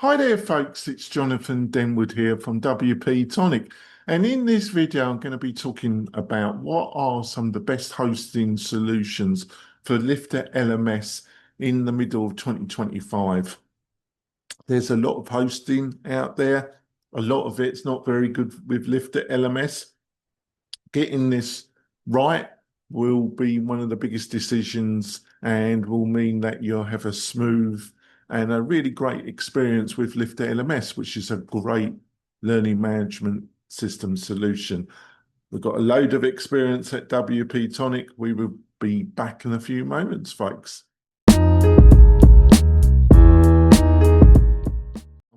Hi there, folks. It's Jonathan Denwood here from WP-Tonic. And in this video, I'm going to be talking about what are some of the best hosting solutions for LifterLMS in the middle of 2025. There's a lot of hosting out there. A lot of it's not very good with LifterLMS. Getting this right will be one of the biggest decisions and will mean that you'll have a smooth and a really great experience with LifterLMS, which is a great learning management system solution. We've got a load of experience at WP-Tonic. We will be back in a few moments, folks. I'm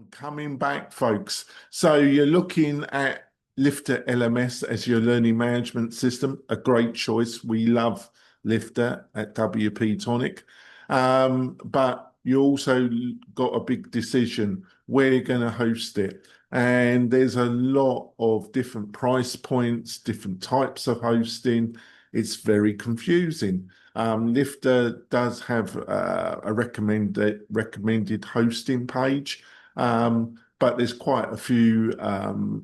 coming back, folks. So you're looking at LifterLMS as your learning management system, a great choice. We love Lifter at WP-Tonic. But you also got a big decision where you're going to host it. And there's a lot of different price points, different types of hosting. It's very confusing. Lifter does have a recommended hosting page, but there's quite a few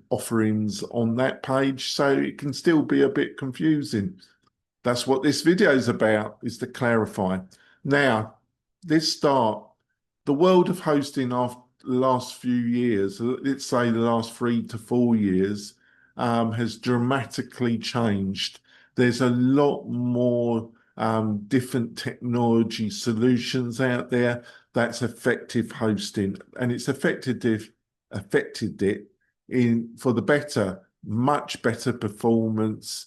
offerings on that page, so it can still be a bit confusing. That's what this video is about, is to clarify. Now, let's start. The world of hosting after the last few years, let's say the last 3 to 4 years, has dramatically changed. There's a lot more different technology solutions out there that's effective hosting, and it's affected it in for the better, much better performance,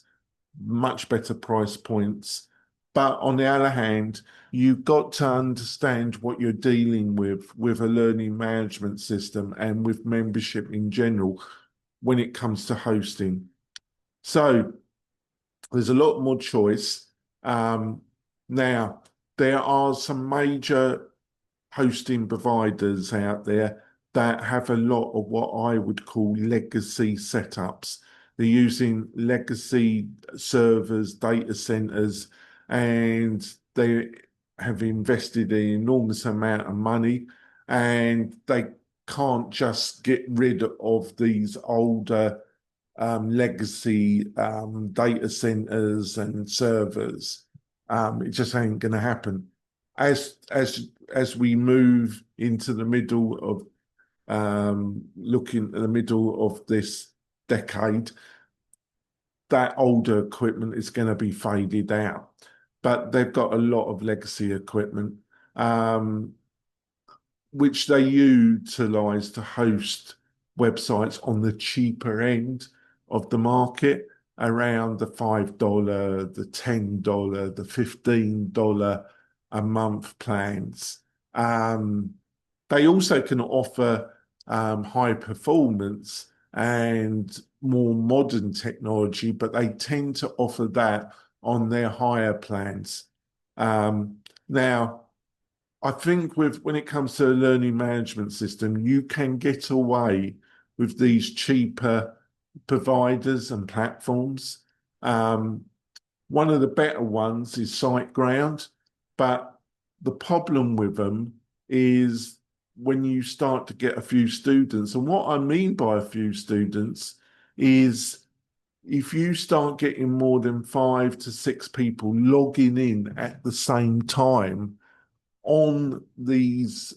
much better price points. But on the other hand, you've got to understand what you're dealing with a learning management system and with membership in general when it comes to hosting. So there's a lot more choice. Now, there are some major hosting providers out there that have a lot of what I would call legacy setups. They're using legacy servers, data centers, and they have invested an enormous amount of money, and they can't just get rid of these older legacy data centers and servers. It just ain't going to happen. As we move into the middle of looking at the middle of this decade, that older equipment is going to be faded out. But they've got a lot of legacy equipment, which they utilize to host websites on the cheaper end of the market, around the $5, the $10, the $15 a month plans. They also can offer high performance and more modern technology, but they tend to offer that on their higher plans. Now, I think when it comes to a learning management system, you can get away with these cheaper providers and platforms. One of the better ones is SiteGround, but the problem with them is when you start to get a few students, and what I mean by a few students is if you start getting more than 5 to 6 people logging in at the same time on these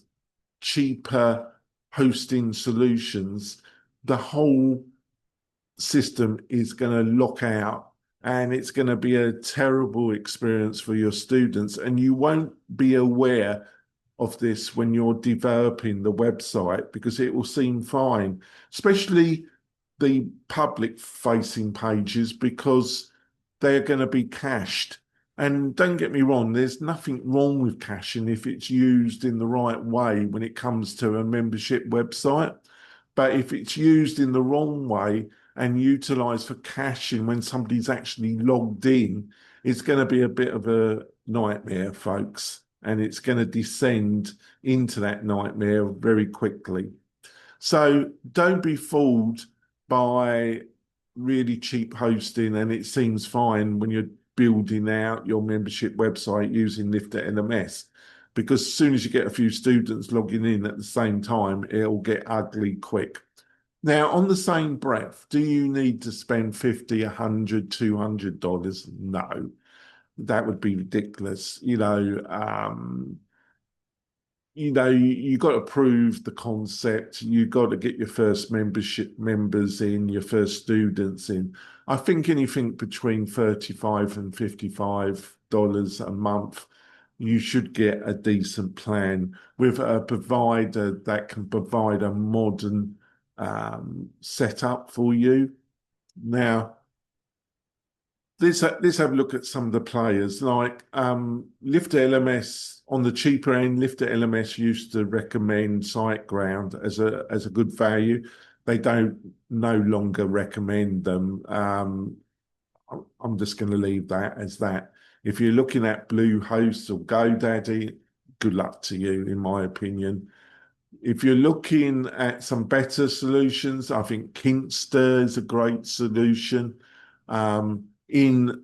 cheaper hosting solutions, the whole system is going to lock out, and it's going to be a terrible experience for your students, and you won't be aware of this when you're developing the website because it will seem fine, especially the public facing pages, because they're going to be cached. And don't get me wrong, there's nothing wrong with caching if it's used in the right way when it comes to a membership website. But if it's used in the wrong way and utilized for caching when somebody's actually logged in, it's going to be a bit of a nightmare, folks. And it's going to descend into that nightmare very quickly. So don't be fooled by really cheap hosting and it seems fine when you're building out your membership website using LifterLMS. because as soon as you get a few students logging in at the same time, it'll get ugly quick. Now, on the same breath, do you need to spend $50, $100, $200? No, that would be ridiculous. You got to prove the concept. You got to get your first membership members in, your first students in. I think anything between $35 and $55 a month, you should get a decent plan with a provider that can provide a modern setup for you. Now, let's have a look at some of the players. Like LifterLMS on the cheaper end, LifterLMS used to recommend SiteGround as a good value. They don't no longer recommend them. I'm just going to leave that as that. If you're looking at Bluehost or GoDaddy, good luck to you, in my opinion. If you're looking at some better solutions, I think Kinster is a great solution. It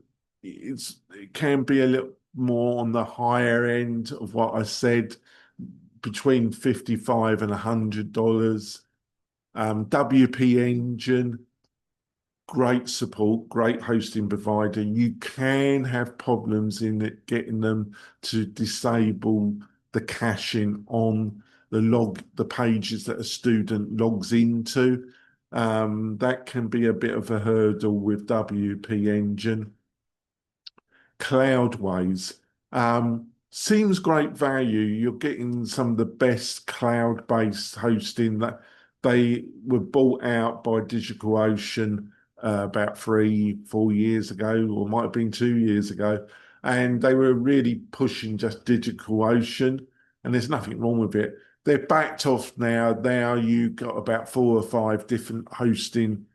can be a little more on the higher end of what I said, between $55 and $100. WP Engine, great support, great hosting provider. You can have problems in it getting them to disable the caching on the pages that a student logs into. That can be a bit of a hurdle with WP Engine. Cloudways seems great value. You're getting some of the best cloud-based hosting. That they were bought out by DigitalOcean about 3-4 years ago, or might have been 2 years ago, and they were really pushing just DigitalOcean, and there's nothing wrong with it. They're backed off now. Now you've got about 4 or 5 different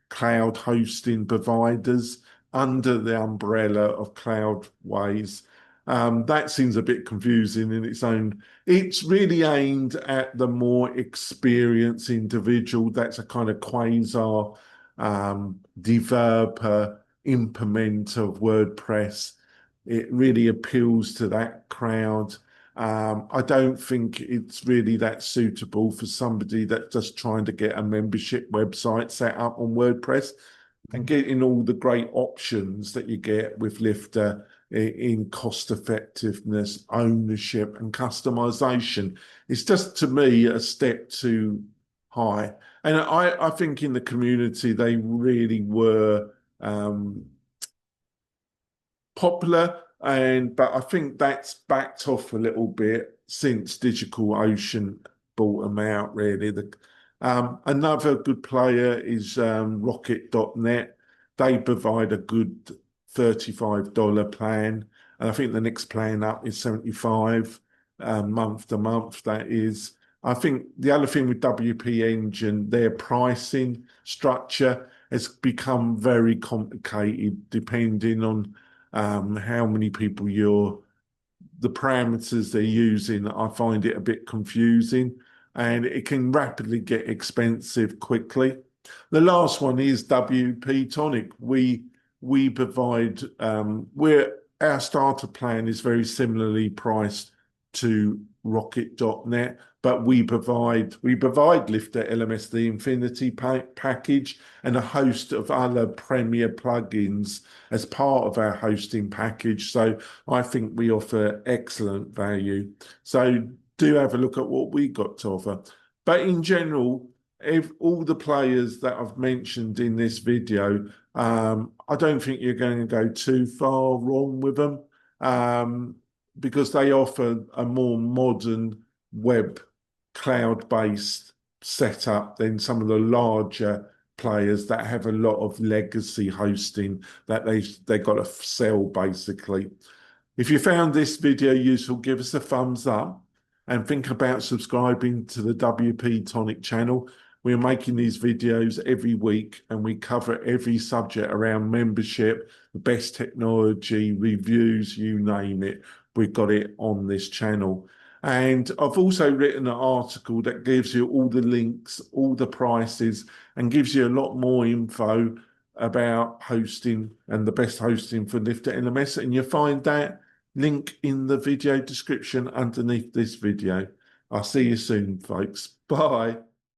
cloud hosting providers under the umbrella of Cloudways. That seems a bit confusing in its own. It's really aimed at the more experienced individual. That's a kind of quasar developer, implementer of WordPress. It really appeals to that crowd. I don't think it's really that suitable for somebody that's just trying to get a membership website set up on WordPress and getting all the great options that you get with Lifter in cost effectiveness, ownership, and customization. It's just, to me, a step too high. And I think in the community, they really were popular, but I think that's backed off a little bit since DigitalOcean bought them out, really. Another good player is Rocket.net. They provide a good $35 plan, and I think the next plan up is $75 month to month. That is. I think the other thing with WP Engine, their pricing structure has become very complicated depending on how many people the parameters they're using. I find it a bit confusing, and it can rapidly get expensive quickly. The last one is WP-Tonic. We provide our starter plan is very similarly priced to Rocket.net, but we provide LifterLMS, the Infinity package, and a host of other premier plugins as part of our hosting package. So I think we offer excellent value. So do have a look at what we got to offer. But in general, if all the players that I've mentioned in this video, I don't think you're going to go too far wrong with them, because they offer a more modern web cloud-based setup than some of the larger players that have a lot of legacy hosting that they got to sell, basically. If you found this video useful, give us a thumbs up and think about subscribing to the WP-Tonic channel. We're making these videos every week, and we cover every subject around membership, the best technology, reviews, you name it. We've got it on this channel. And I've also written an article that gives you all the links, all the prices, and gives you a lot more info about hosting and the best hosting for LifterLMS. And you find that link in the video description underneath this video. I'll see you soon, folks. Bye.